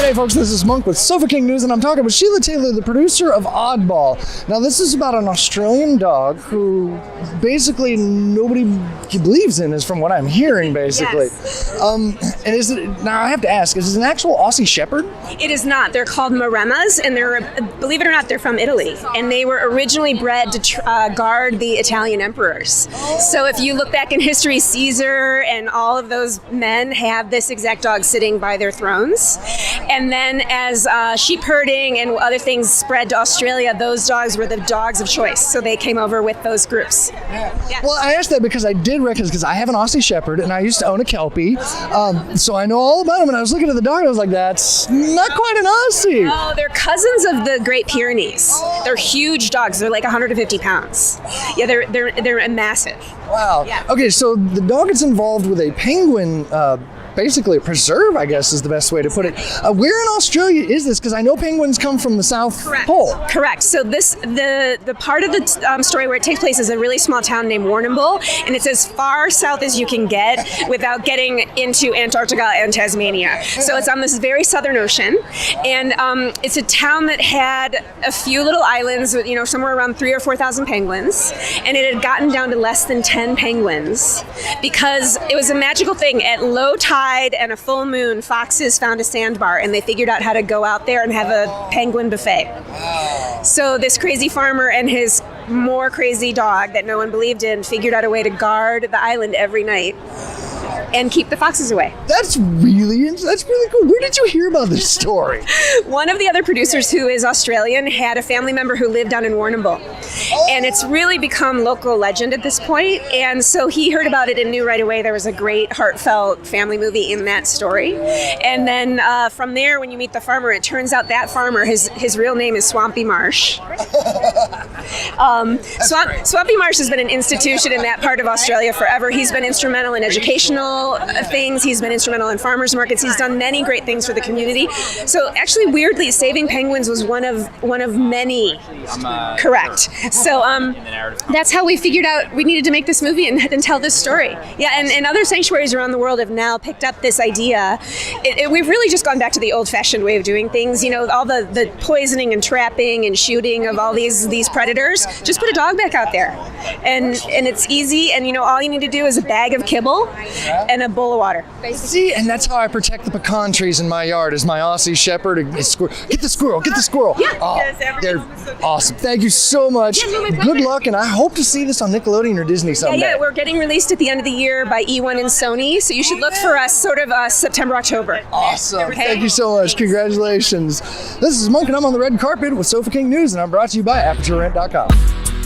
Hey folks, this is Monk with Sofa King News, and I'm talking with Sheila Taylor, the producer of Oddball. Now this is about an Australian dog who basically nobody believes in, is from what I'm hearing, basically. Yes. And is it, now I have to ask, is it an actual Aussie Shepherd? It is not. They're called Maremas, and they're, believe it or not, they're from Italy. And they were originally bred to guard the Italian emperors. So if you look back in history, Caesar and all of those men have this exact dog sitting by their thrones. And then as sheep herding and other things spread to Australia, those dogs were the dogs of choice. So they came over with those groups. Yeah. Well, I asked that because I did recognize, because I have an Aussie Shepherd and I used to own a Kelpie. So I know all about him, and I was looking at the dog and I was like, that's not quite an Aussie. Oh, they're cousins of the Great Pyrenees. They're huge dogs. They're like 150 pounds. Yeah, they're massive. Wow. Yeah. Okay, so the dog is involved with a penguin, basically a preserve, I guess is the best way to put it. Where in Australia is this? Because I know penguins come from the South Pole. Correct. So the part of the story where it takes place is a really small town named Warrnambool, and it's as far south as you can get without getting into Antarctica and Tasmania. So it's on this very southern ocean, and it's a town that had a few little islands, with, somewhere around 3,000 or 4,000 penguins, and it had gotten down to less than 10 penguins because it was a magical thing. At low tide and a full moon, foxes found a sandbar, and they figured out how to go out there and have a penguin buffet. So this crazy farmer and his more crazy dog that no one believed in figured out a way to guard the island every night and keep the foxes away. That's really cool. Where did you hear about this story? One of the other producers, who is Australian, had a family member who lived down in Warrnambool. And it's really become local legend at this point. And so he heard about it and knew right away there was a great heartfelt family movie in that story. And then from there, when you meet the farmer, it turns out that farmer, his real name is Swampy Marsh. Swampy Marsh has been an institution in that part of Australia forever. He's been instrumental in educational things. He's been instrumental in farmers markets. He's done many great things for the community. So actually, weirdly, saving penguins was one of many. Correct. So that's how we figured out we needed to make this movie and tell this story. Yeah, and other sanctuaries around the world have now picked up this idea. We've really just gone back to the old-fashioned way of doing things. All the poisoning and trapping and shooting of all these predators. Just put a dog back out there, and it's easy. And all you need to do is a bag of kibble and a bowl of water. See, and that's how I protect the pecan trees in my yard, is my Aussie Shepherd. Get the squirrel, get the squirrel. Yeah. Oh, they're awesome. Thank you so much. Yeah, no, my pleasure. Good luck, and I hope to see this on Nickelodeon or Disney someday. Yeah, we're getting released at the end of the year by E1 and Sony, so you should look for us sort of September, October. Awesome. Okay. Thank you so much. Congratulations. This is Monk, and I'm on the red carpet with Sofa King News, and I'm brought to you by ApertureRent.com.